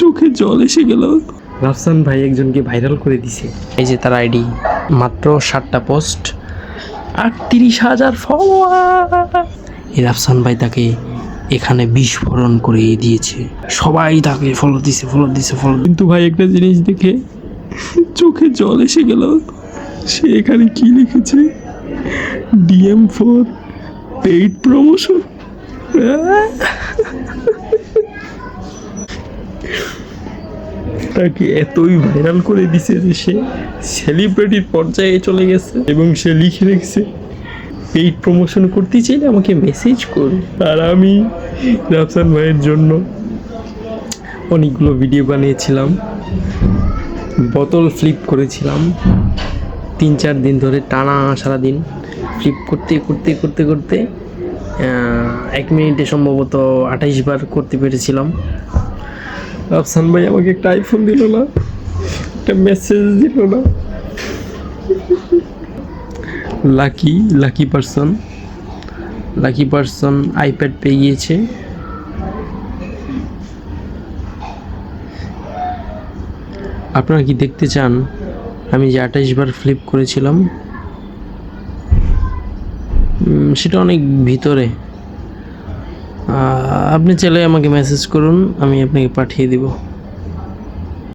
চোখে জল এসে গেল। রাফসান ভাই একজনকে ভাইরাল করে দিছে। এই যে তার আইডি, মাত্র 7টা পোস্ট, 38,000 ফলোয়ার। এই রাফসান ভাই তাকে এখানে বিস্ফোরণ করে দিয়েছে, সবাই তাকে ফলো দিছে। কিন্তু ভাই একটা জিনিস দেখে চোখে জল এসে গেল। সে এখানে কি লিখেছে, DM4 পেইড প্রমোশন। তাকে এতই ভাইরাল করে দিছে যে সে সেলিব্রিটির পর্যায়ে চলে গেছে এবং সে লিখে রেখেছে, পেইড প্রমোশন করতে চাইলে আমাকে মেসেজ করুন। আর আমি রাফসান ভাইয়ের জন্য অনেকগুলো ভিডিও বানিয়েছিলাম, বোতল ফ্লিপ করেছিলাম 3-4 দিন ধরে টানা, সারাদিন ফ্লিপ করতে 1 মিনিটে সম্ভবত 28 বার করতে পেরেছিলাম। রাফসান ভাই আমাকে একটা আইফোন দিল না, একটা মেসেজ দিল না। লাকি পারসন আইপ্যাড পেয়ে গিয়েছে। আপনারা কি দেখতে চান আমি যে 28 বার ফ্লিপ করেছিলাম? সেটা অনেক ভিতরে। আপনি চাইলে আমাকে মেসেজ করুন, আমি আপনাকে পাঠিয়ে দিব।